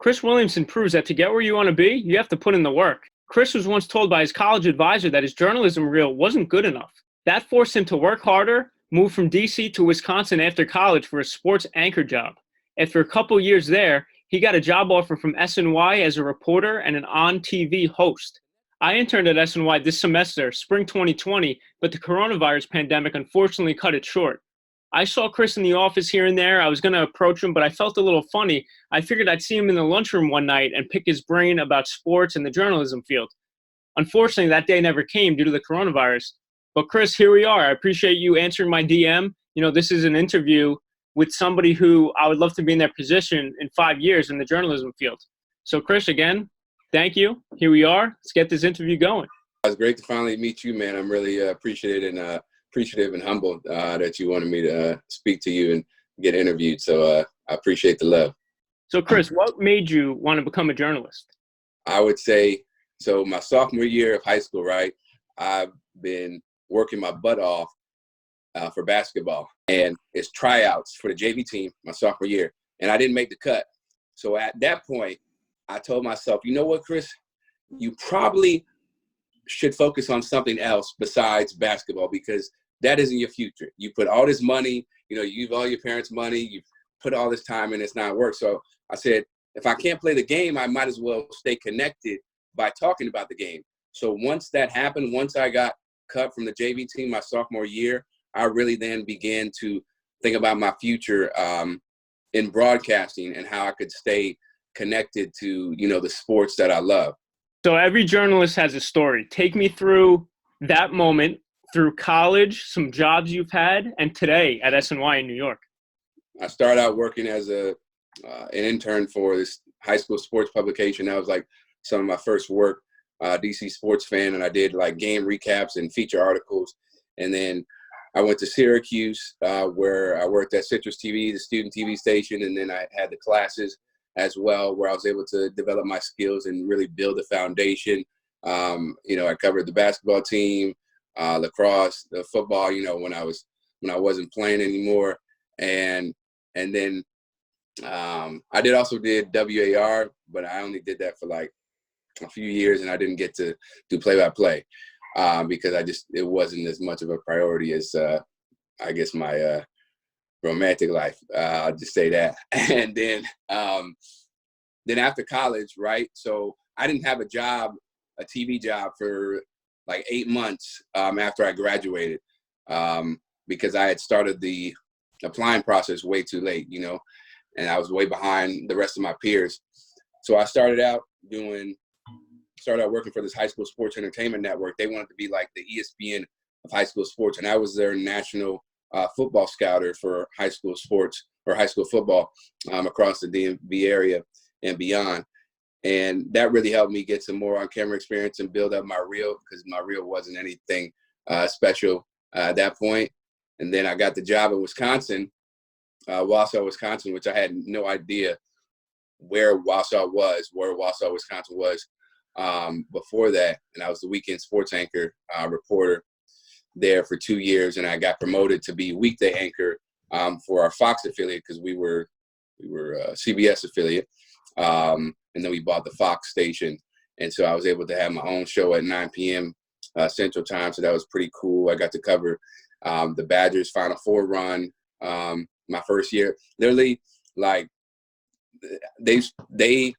Chris Williamson proves that to get where you want to be, you have to put in the work. Chris was once told by his college advisor that his journalism reel wasn't good enough. That forced him to work harder, move from DC to Wisconsin after college for a sports anchor job. After a couple years there, he got a job offer from SNY as a reporter and an on-TV host. I interned at SNY this semester, spring 2020, but the coronavirus pandemic unfortunately cut it short. I saw Chris in the office here and there. I was going to approach him, but I felt a little funny. I figured I'd see him in the lunchroom one night and pick his brain about sports and the journalism field. Unfortunately, that day never came due to the coronavirus. But Chris, here we are. I appreciate you answering my DM. This is an interview with somebody who I would love to be in their position in 5 years in the journalism field. So Chris, again, thank you. Here we are. Let's get this interview going. It was great to finally meet you, man. I'm really appreciative and humbled that you wanted me to speak to you and get interviewed. So I appreciate the love. So Chris, what made you want to become a journalist? I would say, so my sophomore year of high school, right, I've been working my butt off for basketball. And it's tryouts for the JV team my sophomore year. And I didn't make the cut. So at that point, I told myself, you know what, Chris, you probably should focus on something else besides basketball because that isn't your future. You put all this money, you use all your parents' money, you put all this time and it's not work. So I said, if I can't play the game, I might as well stay connected by talking about the game. So once that happened, once I got cut from the JV team my sophomore year, I really then began to think about my future in broadcasting and how I could stay connected to, the sports that I love. So every journalist has a story. Take me through that moment, through college, some jobs you've had, and today at SNY in New York. I started out working as an intern for this high school sports publication. That was like some of my first work, DC Sports Fan, and I did like game recaps and feature articles. And then I went to Syracuse, where I worked at Citrus TV, the student TV station, and then I had the classes as well, where I was able to develop my skills and really build a foundation. I covered the basketball team, lacrosse, the football, when I wasn't playing anymore. And then I also did WAR, but I only did that for like a few years and I didn't get to do play-by-play because it wasn't as much of a priority as I guess my romantic life. I'll just say that. And then after college, right? So I didn't have a TV job for like 8 months after I graduated because I had started the applying process way too late, and I was way behind the rest of my peers. So I started out working for this high school sports entertainment network. They wanted to be like the ESPN of high school sports, and I was their national football scouter for high school sports or high school football across the DMV area and beyond. And that really helped me get some more on-camera experience and build up my reel because my reel wasn't anything special at that point. And then I got the job in Wisconsin, Wausau, Wisconsin, which I had no idea where Wausau, Wisconsin was before that. And I was the weekend sports anchor reporter there for 2 years. And I got promoted to be weekday anchor for our Fox affiliate because we were a CBS affiliate. And then we bought the Fox station. And so I was able to have my own show at 9 p.m. Central Time. So that was pretty cool. I got to cover the Badgers Final Four run my first year. Literally, like, they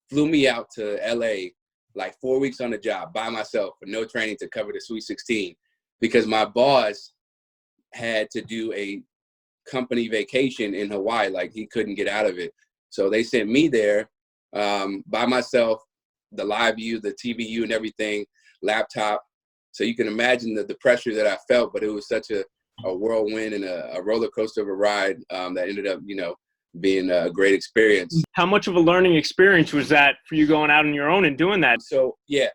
flew me out to LA like 4 weeks on the job by myself with no training to cover the Sweet 16 because my boss had to do a company vacation in Hawaii. Like, he couldn't get out of it. So they sent me there by myself, the live view, the TVU and everything, laptop. So you can imagine the pressure that I felt, but it was such a whirlwind and a roller coaster of a ride that ended up, being a great experience. How much of a learning experience was that for you going out on your own and doing that? So, yeah,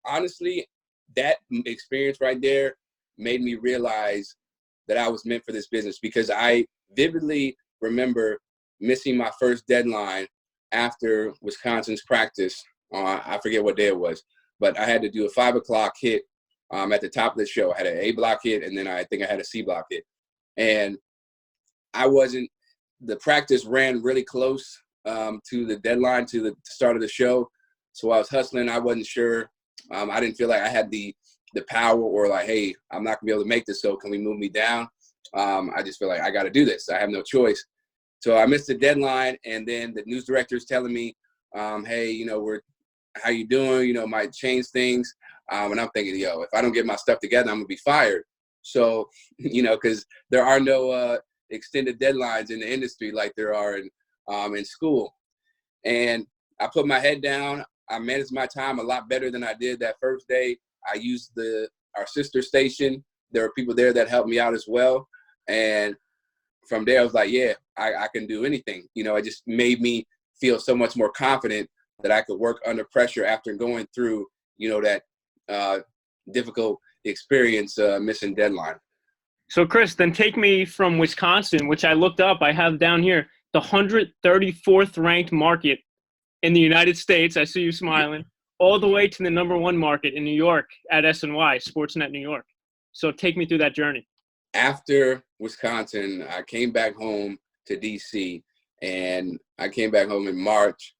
honestly, that experience right there made me realize that I was meant for this business because I vividly remember missing my first deadline after Wisconsin's practice. I forget what day it was, but I had to do a 5 o'clock hit at the top of the show. I had an A block hit, and then I think I had a C block hit. And the practice ran really close to the deadline, to the start of the show. So I was hustling. I wasn't sure. I didn't feel like I had the power, or like, hey, I'm not gonna be able to make this, so can we move me down? I just feel like I got to do this. I have no choice. So I missed the deadline, and then the news director is telling me, hey, how you doing? Might change things. And I'm thinking, if I don't get my stuff together, I'm gonna be fired. So, because there are no extended deadlines in the industry like there are in school. And I put my head down. I managed my time a lot better than I did that first day. I used our sister station. There were people there that helped me out as well. And from there, I was like, yeah, I can do anything. It just made me feel so much more confident that I could work under pressure after going through, that difficult experience, missing deadline. So, Chris, then take me from Wisconsin, which I looked up. I have down here the 134th ranked market in the United States. I see you smiling. All the way to the #1 market in New York at SNY, Sportsnet New York. So take me through that journey. After Wisconsin, I came back home to DC, and I came back home in March,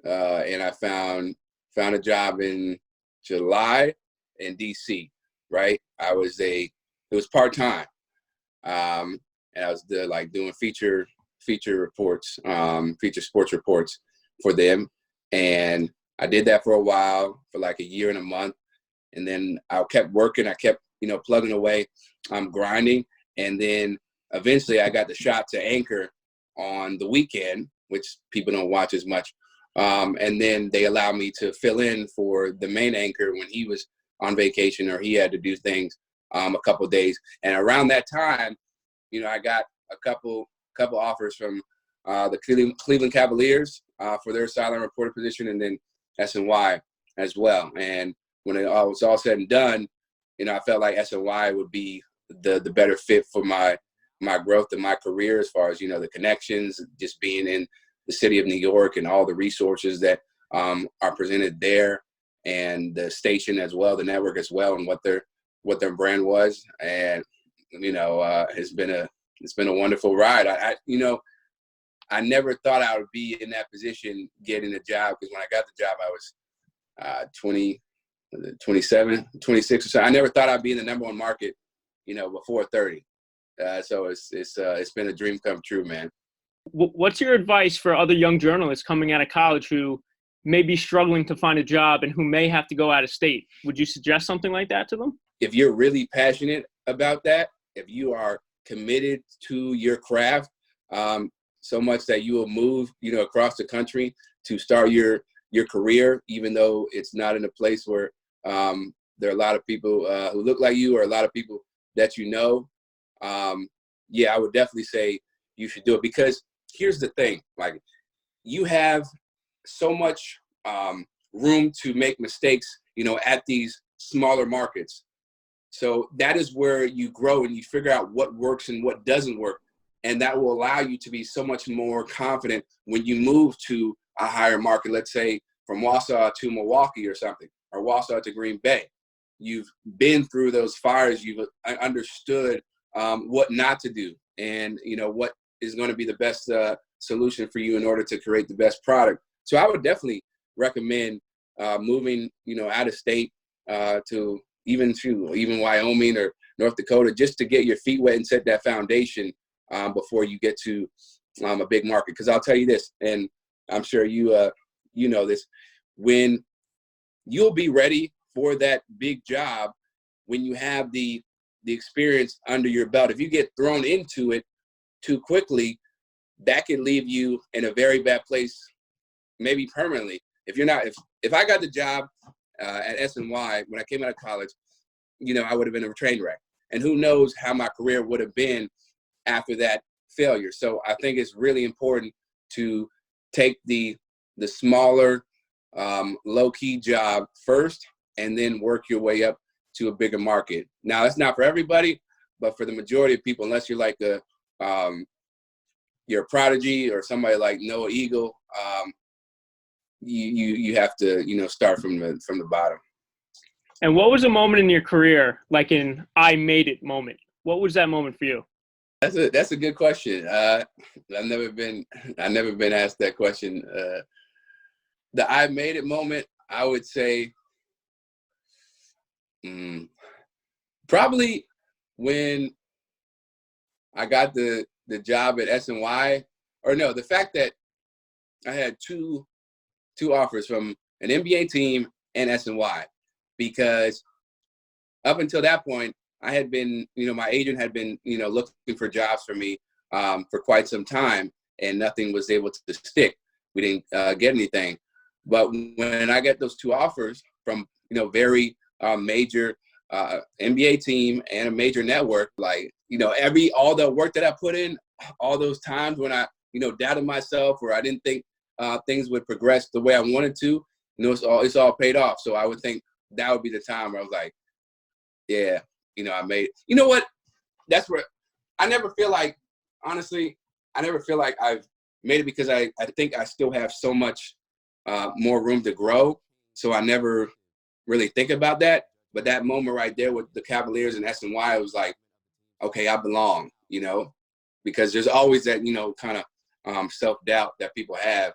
and I found a job in July in DC. Right, it was part-time, and I was doing feature reports, feature sports reports for them, and I did that for a while, for like a year and a month, and then I kept working. I kept plugging away, grinding, and then eventually I got the shot to anchor on the weekend, which people don't watch as much, and then they allowed me to fill in for the main anchor when he was on vacation or he had to do things a couple of days. And around that time, I got a couple offers from the Cleveland Cavaliers for their sideline reporter position, and then SNY as well. And when it all was all said and done, I felt like SNY would be the better fit for my growth and my career, as far as the connections, just being in the city of New York and all the resources that are presented there, and the station as well, the network as well, and what their brand was. And it's been a wonderful ride. I never thought I would be in that position getting a job, because when I got the job, I was 27, 26 or so. I never thought I'd be in the #1 market, before 30. So it's been a dream come true, man. What's your advice for other young journalists coming out of college who may be struggling to find a job and who may have to go out of state? Would you suggest something like that to them? If you're really passionate about that, if you are committed to your craft, so much that you will move, across the country to start your career, even though it's not in a place where there are a lot of people who look like you, or a lot of people that yeah, I would definitely say you should do it. Because here's the thing, like, you have so much room to make mistakes, at these smaller markets. So that is where you grow and you figure out what works and what doesn't work. And that will allow you to be so much more confident when you move to a higher market, let's say from Wausau to Milwaukee or something, or Wausau to Green Bay. You've been through those fires. You've understood what not to do, and what is going to be the best solution for you in order to create the best product. So I would definitely recommend moving, out of state to even Wyoming or North Dakota, just to get your feet wet and set that foundation before you get to a big market. Because I'll tell you this, and I'm sure you know this, when you'll be ready for that big job, when you have the experience under your belt. If you get thrown into it too quickly, that can leave you in a very bad place, maybe permanently. If I got the job at SNY when I came out of college, I would have been a train wreck. And who knows how my career would have been after that failure. So I think it's really important to take the smaller, low-key job first, and then work your way up to a bigger market. Now, it's not for everybody, but for the majority of people, unless you're like you're a prodigy or somebody like Noah Eagle, you have to start from the bottom. And what was a moment in your career, like an I made it moment? What was that moment for you? That's a good question. I've never been asked that question. The I made it moment, I would say, probably when I got the job at SNY, or no, the fact that I had two offers from an NBA team and SNY, because up until that point, I had been, my agent had been, looking for jobs for me for quite some time, and nothing was able to stick. We didn't get anything. But when I get those two offers from, very major NBA team and a major network, like, all the work that I put in, all those times when I, doubted myself, or I didn't think things would progress the way I wanted to, it's all paid off. So I would think that would be the time where I was like, yeah, I made it. You know what? That's where I never feel like, honestly, I never feel like I've made it, because I think I still have so much more room to grow. So I never really think about that. But that moment right there with the Cavaliers and SNY, it was like, okay, I belong, because there's always that, kind of self-doubt that people have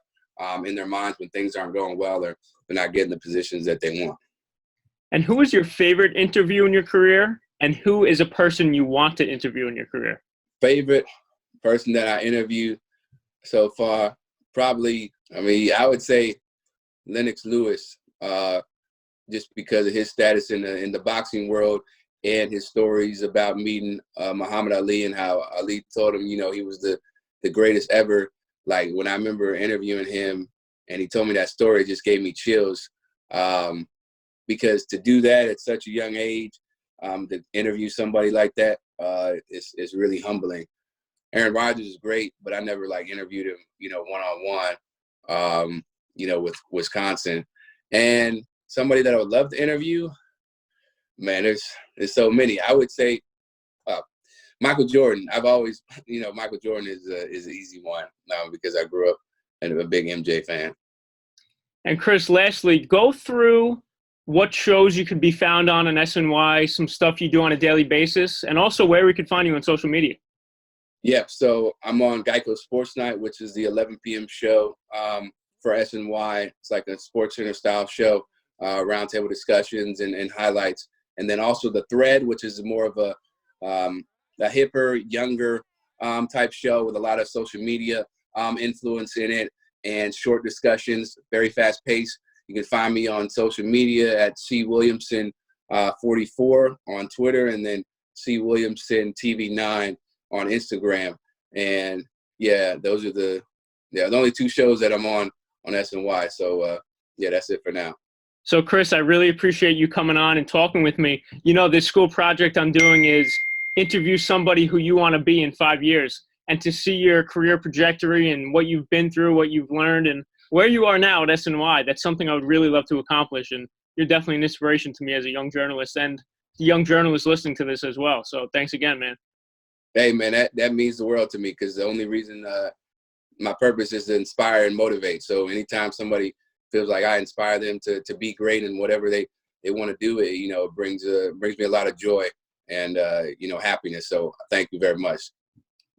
in their minds when things aren't going well, or they're not getting the positions that they want. And who is your favorite interview in your career? And who is a person you want to interview in your career? Favorite person that I interviewed so far, probably, I would say Lennox Lewis, just because of his status in the boxing world and his stories about meeting Muhammad Ali, and how Ali told him, he was the greatest ever. Like, when I remember interviewing him and he told me that story, it just gave me chills. Because to do that at such a young age, to interview somebody like that, is really humbling. Aaron Rodgers is great, but I never interviewed him, one-on-one, with Wisconsin. And somebody that I would love to interview, man, there's so many. I would say Michael Jordan. I've always, Michael Jordan is an easy one because I grew up and I'm a big MJ fan. And Chris, lastly, go through what shows you could be found on SNY, some stuff you do on a daily basis, and also where we could find you on social media. Yep. So I'm on Geico Sports Night, which is the 11 p.m. show for SNY. It's like a Sports Center style show, roundtable discussions and highlights. And then also The Thread, which is more of a hipper, younger type show with a lot of social media influence in it, and short discussions, very fast paced. You can find me on social media at C Williamson 44 on Twitter, and then C Williamson TV9 on Instagram. And yeah, those are the only two shows that I'm on SNY. So yeah, that's it for now. So Chris, I really appreciate you coming on and talking with me. This school project I'm doing is interview somebody who you want to be in 5 years, and to see your career trajectory and what you've been through, what you've learned, and where you are now at SNY. That's something I would really love to accomplish. And you're definitely an inspiration to me as a young journalist, and the young journalists listening to this as well. So thanks again, man. Hey, man, that means the world to me, because the only reason my purpose is to inspire and motivate. So anytime somebody feels like I inspire them to be great in whatever they want to do, it brings me a lot of joy and happiness. So thank you very much.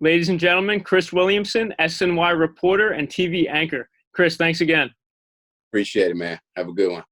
Ladies and gentlemen, Chris Williamson, SNY reporter and TV anchor. Chris, thanks again. Appreciate it, man. Have a good one.